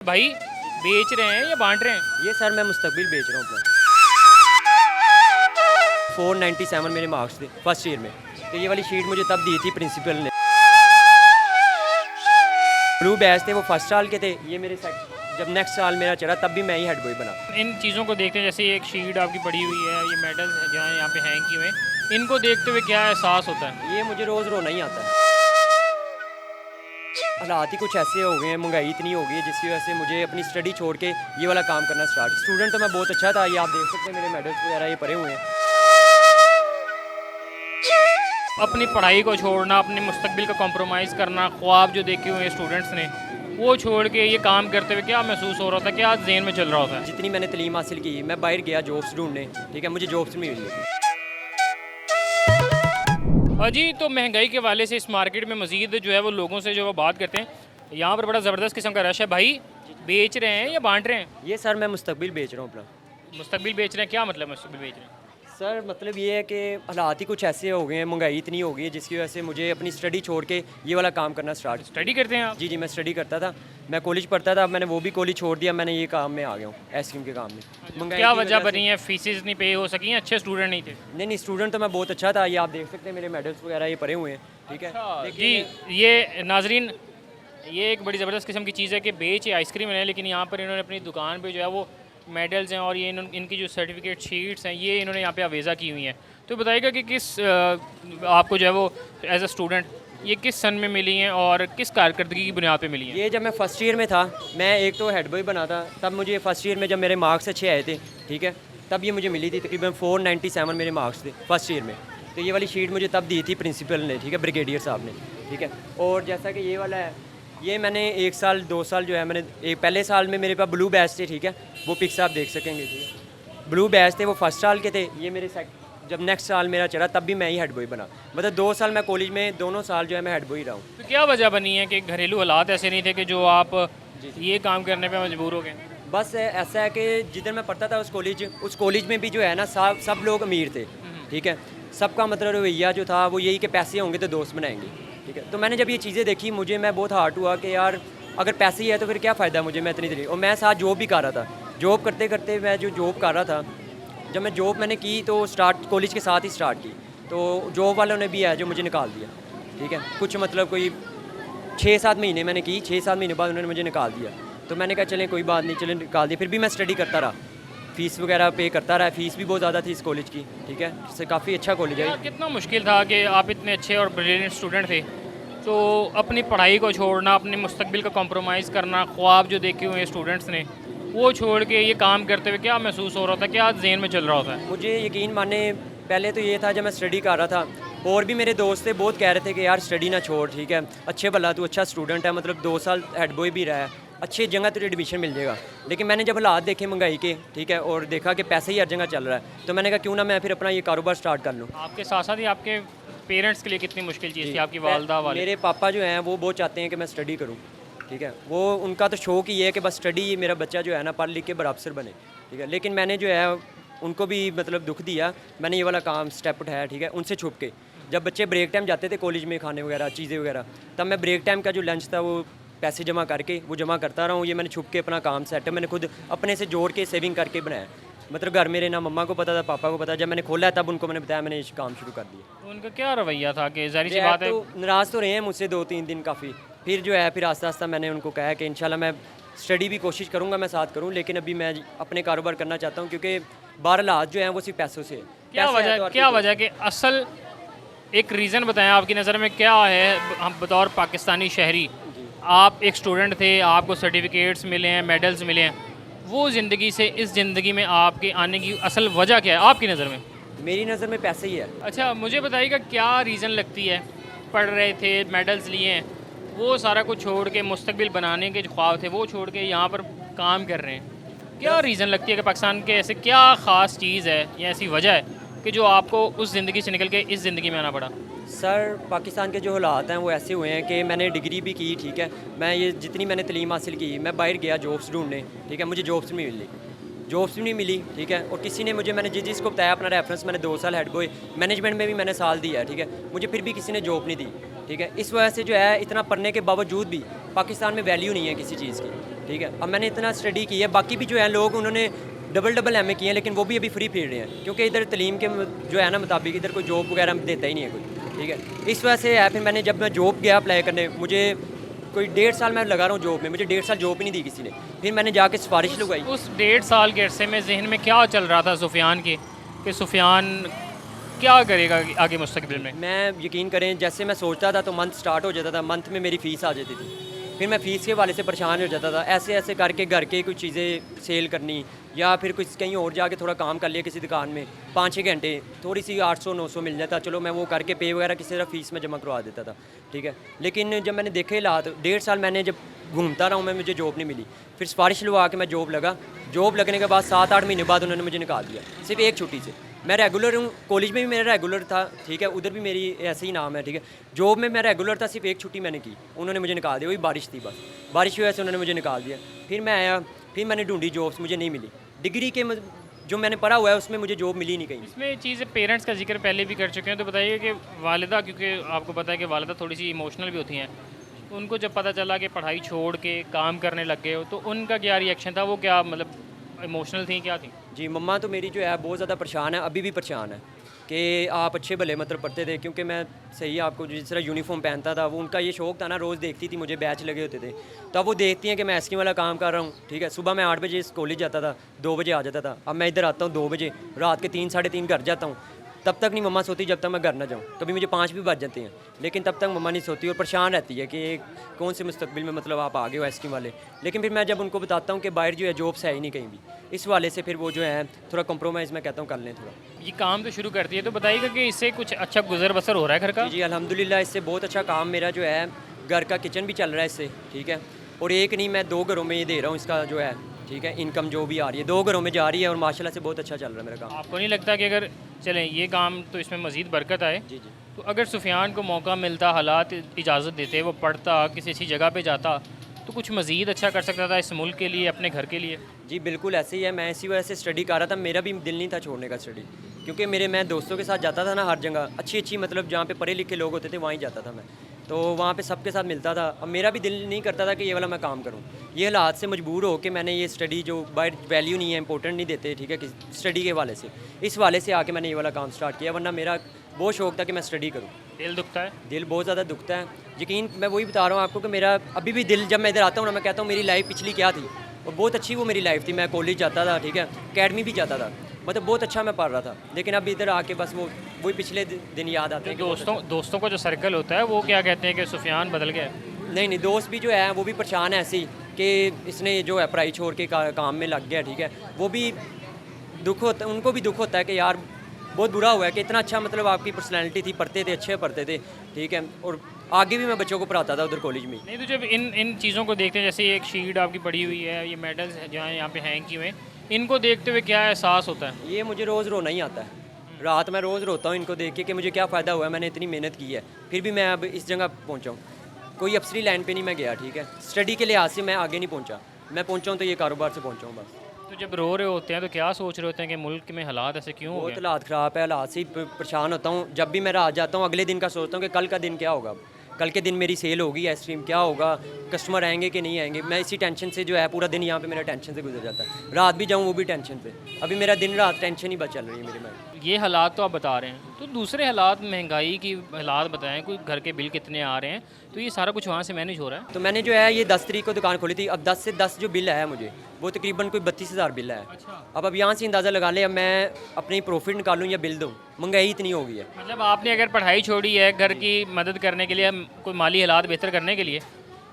भाई बेच रहे हैं या बांट रहे हैं? ये सर मैं मुस्तकबिल बेच रहा हूँ अपना। 497 मेरे मार्क्स थे फर्स्ट ईयर में, तो ये वाली शीट मुझे तब दी थी प्रिंसिपल ने। ब्लू बैच थे वो फर्स्ट साल के थे, ये मेरे जब नेक्स्ट साल मेरा चढ़ा तब भी मैं ही हेड बॉय बना। इन चीज़ों को देखते हैं, जैसे एक शीट आपकी पड़ी हुई है, ये मेडल्स जहाँ यहाँ पे हैंग किए हुए हैं, इनको देखते हुए क्या एहसास होता है? ये मुझे रोज़ रोना ही आता है। हालात ही कुछ ऐसे हो गए हैं, महंगाई इतनी हो गई है जिसकी वजह से मुझे अपनी स्टडी छोड़ के ये वाला काम करना स्टार्ट। स्टूडेंट तो मैं बहुत अच्छा था, ये आप देख सकते हैं मेरे मेडल्स वगैरह ये पड़े हुए हैं। अपनी पढ़ाई को छोड़ना, अपने मुस्तकबिल का कॉम्प्रोमाइज़ करना, ख्वाब जो देखे हुए हैं स्टूडेंट्स ने वो छोड़ के ये काम करते हुए क्या महसूस हो रहा था, क्या ज़हन में चल रहा होता है? जितनी मैंने तलीम हासिल की, मैं बाहर गया जॉब्स ढूंढने, ठीक है, मुझे जॉब्स नहीं मिली। जी, तो महंगाई के वाले से इस मार्केट में मज़ीद जो है वो लोगों से जो वो बात करते हैं। यहाँ पर बड़ा ज़बरदस्त किस्म का रश है। भाई बेच रहे हैं या बांट रहे हैं? ये सर मैं मुस्तकबिल बेच रहा हूँ अपना। मुस्तकबिल बेच रहे हैं, क्या मतलब मुस्तकबिल बेच रहे हैं? सर मतलब ये है कि हालात ही कुछ ऐसे हो गए हैं, महंगाई इतनी हो गई है जिसकी वजह से मुझे अपनी स्टडी छोड़ के ये वाला काम करना स्टार्ट। स्टडी करते हैं आप? जी, मैं स्टडी करता था, मैं कॉलेज पढ़ता था, अब मैंने वो भी कॉलेज छोड़ दिया, मैंने ये काम में आ गया हूँ, आइसक्रीम के काम में। महंगाई क्या की वजह से- बनी है? फीसेस नहीं पे हो सकी, अच्छे स्टूडेंट नहीं थे? नहीं, स्टूडेंट तो मैं बहुत अच्छा था, ये आप देख सकते हैं मेरे मेडल्स वगैरह ये पड़े हुए हैं, ठीक है। जी, ये नाजरीन, ये एक बड़ी ज़बरदस्त किस्म की चीज़ है कि बेच ये आइसक्रीम है, लेकिन यहाँ पर इन्होंने अपनी दुकान पे जो है वो मेडल्स हैं और ये इनकी जो सर्टिफिकेट शीट्स हैं ये इन्होंने यहाँ पे आवेज़ा की हुई हैं। तो बताइएगा कि किस आपको जो है वो एज अ स्टूडेंट ये किस सन में मिली हैं और किस कारकर्दगी की बुनियाद पे मिली हैं? ये जब मैं फर्स्ट ईयर में था, मैं एक तो हेड बॉय बना था, तब मुझे फर्स्ट ईयर में जब मेरे मार्क्स अच्छे आए थे, ठीक है, तब ये मुझे मिली थी। तकरीबन 497 मेरे मार्क्स थे फर्स्ट ईयर में, तो ये वाली शीट मुझे तब दी थी प्रिंसिपल ने, ठीक है, ब्रिगेडियर साहब ने, ठीक है। और जैसा कि ये वाला है, ये मैंने 1 साल 2 साल जो है मैंने एक पहले साल में मेरे पास ब्लू बैच थे, ठीक है, वो पिक्स आप देख सकेंगे, ठीक है, ब्लू बैच थे वो फर्स्ट साल के थे। ये मेरे जब नेक्स्ट साल मेरा चढ़ा तब भी मैं ही हेड बॉय बना, मतलब 2 साल मैं कॉलेज में, दोनों साल जो है मैं हेड बॉय रहा हूँ। तो क्या वजह बनी है कि घरेलू हालात ऐसे नहीं थे कि जो आप ये काम करने पे मजबूर हो गए? बस ऐसा है कि जिधर मैं पढ़ता था उस कॉलेज में भी जो है ना सब लोग अमीर थे, ठीक है, सबका मतलब रवैया जो था वो यही कि पैसे होंगे तो दोस्त बनाएंगे, ठीक है। तो मैंने जब ये चीज़ें देखी मैं बहुत हार्ट हुआ कि यार अगर पैसे ही है तो फिर क्या फ़ायदा मुझे, मैं इतनी देरी, और मैं साथ जॉब भी कर रहा था। जॉब करते करते मैं जो जॉब कर रहा था, जब मैं जॉब मैंने की तो स्टार्ट कॉलेज के साथ ही स्टार्ट की, तो जॉब वालों ने भी है जो मुझे निकाल दिया, ठीक है, कुछ मतलब कोई 6-7 महीने मैंने की, 6-7 महीने बाद उन्होंने मुझे निकाल दिया। तो मैंने कहा चलें कोई बात नहीं, चलें निकाल दिया, फिर भी मैं स्टडी करता रहा, फ़ीस वगैरह पे करता रहा। फ़ीस भी बहुत ज़्यादा थी इस कॉलेज की, ठीक है, इससे काफ़ी अच्छा कॉलेज है। कितना मुश्किल था कि आप इतने अच्छे और ब्रिलियंट स्टूडेंट थे, तो अपनी पढ़ाई को छोड़ना, अपने मुस्तकबिल का कॉम्प्रोमाइज़ करना, ख्वाब जो देखे हुए हैं स्टूडेंट्स ने वो छोड़ के ये काम करते हुए क्या महसूस हो रहा था, क्या ज़हन में चल रहा होता है? मुझे यकीन माने, पहले तो ये था जब मैं स्टडी कर रहा था, और भी मेरे दोस्त थे बहुत कह रहे थे कि यार स्टडी ना छोड़, ठीक है, अच्छे भला तू अच्छा स्टूडेंट है, मतलब 2 साल हेड बॉय भी रहा है, अच्छी जगह तुझे एडमिशन मिल जाएगा। लेकिन मैंने जब हालात देखे महंगाई के, ठीक है, और देखा कि पैसे ही हर जगह चल रहा है, तो मैंने कहा क्यों ना मैं फिर अपना ये कारोबार स्टार्ट कर लूँ। आपके साथ साथ ही आपके पेरेंट्स के लिए कितनी मुश्किल चीज़ थी, आपकी वालदा वाले? मेरे पापा जो हैं वो बहुत चाहते हैं कि मैं स्टडी करूँ, ठीक है, वो उनका तो शौक ही है कि बस स्टडी, मेरा बच्चा जो है ना पढ़ लिख के बराबर अफसर बने, ठीक है। लेकिन मैंने जो है उनको भी मतलब दुख दिया, मैंने ये वाला काम स्टेप उठाया, ठीक है, उनसे छुप के। जब बच्चे ब्रेक टाइम जाते थे कॉलेज में खाने वगैरह चीज़ें वगैरह, तब मैं ब्रेक टाइम का जो लंच था वो पैसे जमा करके वो जमा करता रहा हूँ। ये मैंने छुप के अपना काम सेट मैंने खुद अपने से जोड़ के सेविंग करके बनाया, मतलब घर मेरे ना मम्मा को पता था पापा को पता। जब मैंने खोला तब उनको मैंने बताया, मैंने ये काम शुरू कर दिया। तो उनका क्या रवैया था कि ज़ाहिर सी बात है? तो नाराज़ तो रहे हैं मुझसे 2-3 दिन काफ़ी, फिर जो है फिर आस्ता आस्ता मैंने उनको कहा कि इंशाल्लाह मैं स्टडी भी कोशिश करूँगा, मैं साथ करूँ, लेकिन अभी मैं अपने कारोबार करना चाहता हूँ क्योंकि बाहर हालात जो हैं वो सिर्फ पैसों से है। क्या वजह कि असल एक रीज़न बताएं आपकी नज़र में क्या है? हम बतौर पाकिस्तानी शहरी, आप एक स्टूडेंट थे, आपको सर्टिफिकेट्स मिले हैं, मेडल्स मिले हैं, वो ज़िंदगी से इस ज़िंदगी में आपके आने की असल वजह क्या है आपकी नज़र में? मेरी नज़र में पैसे ही है। अच्छा, मुझे बताइएगा क्या रीज़न लगती है? पढ़ रहे थे, मेडल्स लिए हैं, वो सारा कुछ छोड़ के मुस्तकबिल बनाने के जो ख्वाब थे वो छोड़ के यहाँ पर काम कर रहे हैं, क्या रीज़न लगती है कि पाकिस्तान के ऐसे क्या ख़ास चीज़ है या ऐसी वजह है कि जो आपको उस ज़िंदगी से निकल के इस ज़िंदगी में आना पड़ा? सर पाकिस्तान के जो हालात हैं वो ऐसे हुए हैं कि मैंने डिग्री भी की, ठीक है, मैं ये जितनी मैंने तलीम हासिल की, मैं बाहर गया जॉब्स ढूंढने, ठीक है, मुझे जॉब्स नहीं मिली, जॉब्स भी नहीं मिली, ठीक है, और किसी ने मुझे, मैंने जिसको बताया अपना रेफरेंस, मैंने 2 साल हेड बॉय मैनेजमेंट में भी मैंने साल दिया है, ठीक है, मुझे फिर भी किसी ने जॉब नहीं दी, ठीक है। इस वजह से जो है इतना पढ़ने के बावजूद भी पाकिस्तान में वैल्यू नहीं है किसी चीज़ की, ठीक है। अब मैंने इतना स्टडी की है, बाकी भी जो है लोग उन्होंने डबल एमए किए हैं, लेकिन वो भी अभी फ्री फिर रहे हैं, क्योंकि इधर तलीम के जो है ना मुताबिक इधर कोई जॉब वगैरह देता ही नहीं है कोई, ठीक है। इस वजह से है, फिर मैंने जब मैं जॉब गया अप्लाई करने, मुझे कोई 1.5 साल मैं लगा रहा हूँ जॉब में, मुझे 1.5 साल जॉब ही नहीं दी किसी ने। फिर मैंने जाके सिफारिश लगाई। उस 1.5 साल के अरसे में जहन में क्या चल रहा था सुफियान के, कि सुफियान क्या करेगा आगे मुस्तकबिल में? मैं यकीन करें, जैसे मैं सोचता था तो मंथ स्टार्ट हो जाता था, मंथ में मेरी फ़ीस आ जाती थी, फिर मैं फ़ीस के वाले से परेशान हो जाता था। ऐसे ऐसे करके घर के कुछ चीज़ें सेल करनी, या फिर कुछ कहीं और जाके थोड़ा काम कर लिया किसी दुकान में 5-6 घंटे, थोड़ी सी 800-900 मिल जाता, चलो मैं वो करके पे वगैरह किसी तरह फ़ीस में जमा करवा देता था, ठीक है। लेकिन जब मैंने देखे हालात, 1.5 साल मैंने जब घूमता रहा हूँ मैं, मुझे जॉब नहीं मिली। फिर सिफारिश लगा के मैं जॉब लगा, जॉब लगने के बाद 7-8 महीने बाद उन्होंने मुझे निकाल दिया, सिर्फ एक छुट्टी से। मैं रेगुलर हूँ, कॉलेज में भी मेरा रेगुलर था, ठीक है, उधर भी मेरी ऐसे ही नाम है, ठीक है। जॉब में मैं रेगुलर था, सिर्फ एक छुट्टी मैंने की, उन्होंने मुझे निकाल दिया, वही बारिश थी बस, बारिश की वजह से उन्होंने मुझे निकाल दिया। फिर मैं आया, फिर मैंने ढूंढी जॉब्स, मुझे नहीं मिली। डिग्री के जो मैंने पढ़ा हुआ है उसमें मुझे जॉब मिली नहीं कहीं। इसमें चीज़ पेरेंट्स का जिक्र पहले भी कर चुके हैं, तो बताइए कि वालिदा, क्योंकि आपको पता है कि वालिदा थोड़ी सी इमोशनल भी होती हैं, उनको जब पता चला कि पढ़ाई छोड़ के काम करने लग गए हो, तो उनका क्या रिएक्शन था? वो क्या मतलब इमोशनल थी, क्या थी? जी, मम्मा तो मेरी जो है बहुत ज़्यादा परेशान है, अभी भी परेशान है कि आप अच्छे भले मतलब पढ़ते थे, क्योंकि मैं सही आपको जिस तरह यूनिफॉर्म पहनता था, वो उनका ये शौक था ना, रोज़ देखती थी मुझे, बैच लगे होते थे, तो अब वो देखती हैं कि मैं एस्किम वाला काम कर रहा हूँ, ठीक है। सुबह मैं 8 बजे कॉलेज जाता था, 2 बजे आ जाता था, अब मैं इधर आता हूँ 2 बजे, रात के 3-3:30 घर जाता हूँ। तब तक नहीं मम्मा सोती जब तक मैं घर ना जाऊँ, कभी मुझे 5 भी बज जाते हैं, लेकिन तब तक मम्मा नहीं सोती और परेशान रहती है कि कौन से मुस्तकबिल में मतलब आप आगे हो एस्किम वाले। लेकिन फिर मैं जब उनको बताता हूँ कि बाहर जो है जॉब्स है ही नहीं कहीं भी, इस वाले से फिर वो जो है थोड़ा कॉम्प्रोमाइज़ मैं कहता हूँ कर लें थोड़ा। ये काम तो शुरू करती है, तो बताइएगा कि इससे कुछ अच्छा गुजर बसर हो रहा है घर का? जी अल्हम्दुलिल्लाह, इससे बहुत अच्छा काम मेरा जो है, घर का किचन भी चल रहा है इससे, ठीक है। और एक नहीं, मैं 2 घरों में ये दे रहा हूँ इसका जो है, ठीक है, इनकम जो भी आ रही है 2 घरों में जा रही है, और माशाल्लाह से बहुत अच्छा चल रहा है मेरा काम। आपको नहीं लगता कि अगर चलें ये काम तो इसमें मज़ीद बरकत आए? जी जी। तो अगर सुफियान को मौका मिलता, हालात इजाज़त देते, वो पढ़ता, किसी अच्छी जगह पे जाता, तो कुछ मज़ीद अच्छा कर सकता था इस मुल्क के लिए, अपने घर के लिए? जी बिल्कुल ऐसे ही है, मैं इसी वजह से स्टडी कर रहा था, मेरा भी दिल नहीं था छोड़ने का स्टडी, क्योंकि मैं दोस्तों के साथ जाता था ना हर जगह, अच्छी मतलब जहाँ पे पढ़े लिखे लोग होते थे वहीं जाता था मैं, तो वहाँ पे सबके साथ मिलता था। अब मेरा भी दिल नहीं करता था कि ये वाला मैं काम करूँ, ये हालात से मजबूर हो के मैंने ये स्टडी जो बाहर वैल्यू नहीं है, इंपॉर्टेंट नहीं देते, ठीक है, स्टडी के वाले से, इस वाले से आके मैंने ये वाला काम स्टार्ट किया, वरना मेरा बहुत शौक था कि मैं स्टडी करूँ। दिल दुखता है? दिल बहुत ज़्यादा दुखता है, यकीन, मैं वही बता रहा हूँ आपको कि मेरा अभी भी दिल, जब मैं इधर आता हूँ ना, मैं कहता हूँ मेरी लाइफ पिछली क्या थी, और बहुत अच्छी वो मेरी लाइफ थी। मैं कॉलेज जाता था, ठीक है, अकेडमी भी जाता था, मतलब बहुत अच्छा मैं पढ़ रहा था, लेकिन अब इधर आके बस वही पिछले दिन याद आते हैं। दोस्तों का जो सर्कल होता है वो क्या कहते हैं कि सुफियान बदल गया है? नहीं, दोस्त भी जो है वो भी परेशान है ऐसे ही कि इसने जो है पढ़ाई छोड़ के काम में लग गया, ठीक है। वो भी दुख होता है, उनको भी दुख होता है कि यार बहुत बुरा हुआ है कि इतना अच्छा मतलब आपकी पर्सनैलिटी थी, पढ़ते थे, अच्छे पढ़ते थे, ठीक है, और आगे भी मैं बच्चों को पढ़ाता था उधर कॉलेज में। नहीं, तो जब इन चीज़ों को देखते हैं, जैसे एक शीट आपकी पड़ी हुई है, ये मेडल्स जहाँ यहाँ पे हैंग किए हुए हैं, इनको देखते हुए क्या एहसास होता है? ये मुझे रोज़ रोना ही आता है, रात में रोज़ रोता हूँ इनको देख के कि मुझे क्या फ़ायदा हुआ है, मैंने इतनी मेहनत की है, फिर भी मैं अब इस जगह पहुँचा हूँ, कोई अफसरी लाइन पे नहीं मैं गया, ठीक है, स्टडी के लिहाज से मैं आगे नहीं पहुँचा, मैं पहुँचा हूँ तो ये कारोबार से पहुँचा हूँ बस। तो जब रो रहे होते हैं तो क्या सोच रहे होते हैं कि मुल्क में हालात ऐसे क्यों हो बहुत गए? हालात ख़राब है, हालात से ही परेशान होता हूँ। जब भी मैं रात जाता हूँ अगले दिन का सोचता हूँ कि कल का दिन क्या होगा, कल के दिन मेरी सेल होगी आइसक्रीम, क्या होगा, कस्टमर आएंगे कि नहीं आएंगे। मैं इसी टेंशन से जो है पूरा दिन यहाँ पे मेरा टेंशन से गुजर जाता है, रात भी जाऊँ वो भी टेंशन पे, अभी मेरा दिन रात टेंशन ही बस चल रही है मेरे में। ये हालात तो आप बता रहे हैं, तो दूसरे हालात, महंगाई की हालात बताएं, कोई घर के बिल कितने आ रहे हैं, तो ये सारा कुछ वहाँ से मैनेज हो रहा है? तो मैंने जो है ये 10 तारीख को दुकान खोली थी, अब 10 से 10 जो बिल है मुझे वो तकरीबन कोई 32,000 बिल है। अच्छा। अब यहाँ से अंदाज़ा लगा ले, अब मैं अपनी प्रॉफिट निकालूँ या बिल दूँ, महंगाई इतनी हो गई है। मतलब आपने अगर पढ़ाई छोड़ी है घर की मदद करने के लिए, कोई माली हालात बेहतर करने के लिए,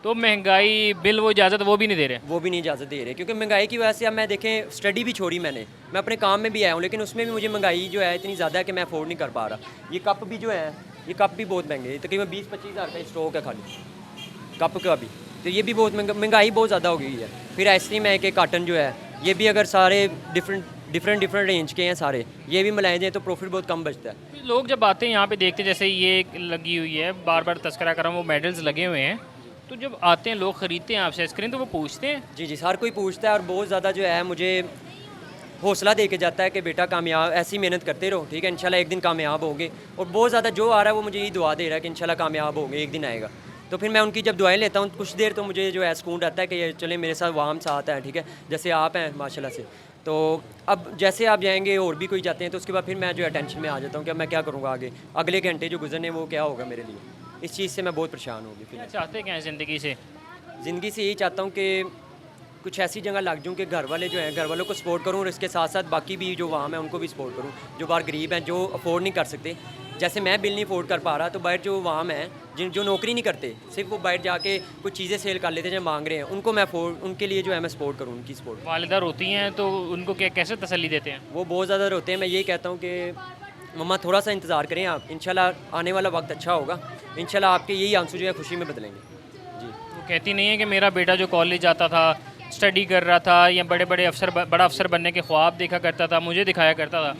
तो महंगाई, बिल, वो इजाज़त वो भी नहीं दे रहे? वो भी नहीं इजाज़त दे रहे, क्योंकि महंगाई की वजह से अब मैं देखें स्टडी भी छोड़ी मैंने, मैं अपने काम में भी आया हूँ, लेकिन उसमें भी मुझे महंगाई जो है इतनी ज़्यादा है कि मैं अफोर्ड नहीं कर पा रहा। ये कप भी जो है, ये कप भी बहुत महंगे हैं, तकरीबन 20-25 हज़ार का स्टॉक है खाली कप का भी, तो ये भी बहुत महंगाई बहुत ज़्यादा हो गई है। फिर आइसक्रीम है कि कार्टन जो है, ये भी अगर सारे डिफरेंट रेंज के हैं सारे, ये भी मिलाए जाए तो प्रॉफिट बहुत कम बचता है। लोग जब आते हैं यहाँ पे देखते हैं, जैसे ये लगी हुई है, बार बार तस्करा कर रहा हूँ, वो मेडल्स लगे हुए हैं, तो जब आते हैं लोग ख़रीदते हैं आपसे आइसक्रीम, तो वो पूछते हैं? जी हर कोई पूछता है, और बहुत ज़्यादा जो है मुझे हौसला दे के जाता है कि बेटा कामयाब, ऐसी मेहनत करते रहो, ठीक है, इंशाल्लाह एक दिन कामयाब होगे। और बहुत ज़्यादा जो आ रहा है वो मुझे यही दुआ दे रहा है कि इंशाल्लाह कामयाब होगे, एक दिन आएगा। तो फिर मैं उनकी जब दुआएं लेता हूँ कुछ देर तो मुझे जो है सुकून रहता है कि ये चले मेरे साथ वाम साथ है, ठीक है, जैसे आप हैं माशाल्लाह से। तो अब जैसे आप जाएंगे और भी कोई जाते हैं तो उसके बाद फिर मैं जो है टेंशन में आ जाता हूँ कि अब मैं क्या करूँगा आगे, अगले घंटे जो गुजरने वो क्या होगा मेरे लिए। इस चीज़ से मैं बहुत परेशान हूँ क्या फिर। चाहते क्या हैं ज़िंदगी से? ज़िंदगी से यही चाहता हूँ कि कुछ ऐसी जगह लग जाऊँ कि घर वाले जो हैं घर वालों को सपोर्ट करूँ और इसके साथ साथ बाकी भी जो वहाँ है उनको भी सपोर्ट करूँ, जो बाहर गरीब हैं, जो अफोर्ड नहीं कर सकते। जैसे मैं बिल नहीं अफोर्ड कर पा रहा तो बाहर जो वहाँ हैं जिन जो नौकरी नहीं करते, सिर्फ वो बाहर जाके कुछ चीज़ें सेल कर लेते हैं जो मांग रहे हैं, उनको मैं अफोर्ड, उनके लिए जो है मैं सपोर्ट करूँ, उनकी सपोर्ट। वालिदा रोती हैं तो उनको क्या कैसे तसल्ली देते हैं? वो बहुत ज़्यादा रोते हैं। मैं यही कहता हूँ कि मम्मा थोड़ा सा इंतज़ार करें आप, इंशाल्लाह आने वाला वक्त अच्छा होगा, इंशाल्लाह आपके यही आंसू जो है खुशी में बदलेंगे। जी। वो कहती नहीं है कि मेरा बेटा जो कॉलेज जाता था, स्टडी कर रहा था या बड़ा अफसर बनने के ख्वाब देखा करता था, मुझे दिखाया करता था,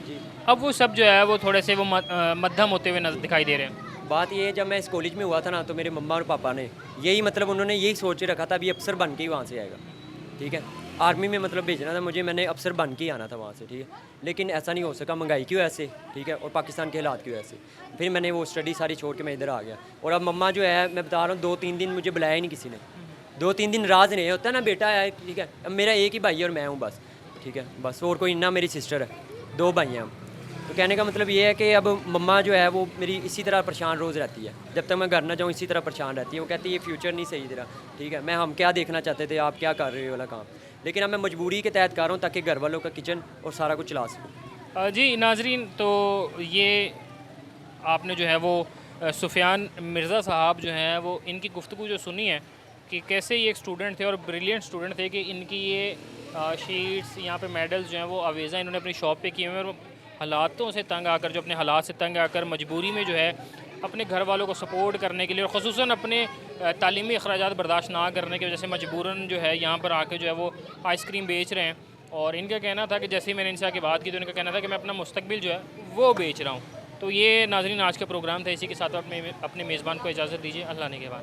अब वो सब जो है वो थोड़े से वो मध्यम होते हुए दिखाई दे रहे हैं। बात ये है जब मैं इस कॉलेज में हुआ था ना तो मेरे मम्मा और पापा ने यही मतलब उन्होंने यही सोच रखा था अभी अफसर बन के ही वहाँ से आएगा, ठीक है, आर्मी में मतलब भेजना था मुझे, मैंने अफसर बन के ही आना था वहाँ से, ठीक है, लेकिन ऐसा नहीं हो सका महंगाई की वजह से, ठीक है, और पाकिस्तान के हालात की वजह से। फिर मैंने वो स्टडी सारी छोड़ के मैं इधर आ गया और अब मम्मा जो है मैं बता रहा हूँ 2-3 दिन मुझे बुलाया ही नहीं किसी ने, 2-3 दिन राज नहीं होता ना बेटा है, ठीक है, अब मेरा एक ही भाई है और मैं हूँ बस, ठीक है, बस और कोई ना, मेरी सिस्टर है, 2 भाई हैं हम। तो कहने का मतलब ये है कि अब मम्मा जो है वो मेरी इसी तरह परेशान रोज़ रहती है, जब तक मैं घर ना जाऊँ इसी तरह परेशान रहती है। वो कहती है ये फ्यूचर नहीं सही तेरा, ठीक है, मैं हम क्या देखना चाहते थे, आप क्या कर रहे हो वाला काम, लेकिन अब मैं मजबूरी के तहत कर रहा हूँ ताकि घर वालों का किचन और सारा कुछ चला सकूँ। जी नाजरीन, तो ये आपने जो है वो सुफियान मिर्ज़ा साहब जो हैं वो इनकी गुफ्तगू जो सुनी है कि कैसे ये एक स्टूडेंट थे और ब्रिलियंट स्टूडेंट थे कि इनकी ये शीट्स यहाँ पे मेडल्स जो हैं वो अवेज़ा इन्होंने अपनी शॉप पे किए हुए हैं और हालातों से तंग आकर, जो अपने हालात से तंग आकर मजबूरी में जो है अपने घर वालों को सपोर्ट करने के लिए और ख़ुसूसन अपने तालीमी अखराजात बर्दाश्त ना करने की वजह से मजबूरन जो है यहाँ पर आके जो है वो आइसक्रीम बेच रहे हैं। और इनका कहना था कि जैसे ही मैंने इनसे आके बात की तो इनका कहना था कि मैं अपना मुस्तकबिल जो है वो बेच रहा हूँ। तो ये नाज़रीन आज का प्रोग्राम था, इसी के साथ अपने मेज़बान को इजाज़त दीजिए, अल्लाह ने के बाद।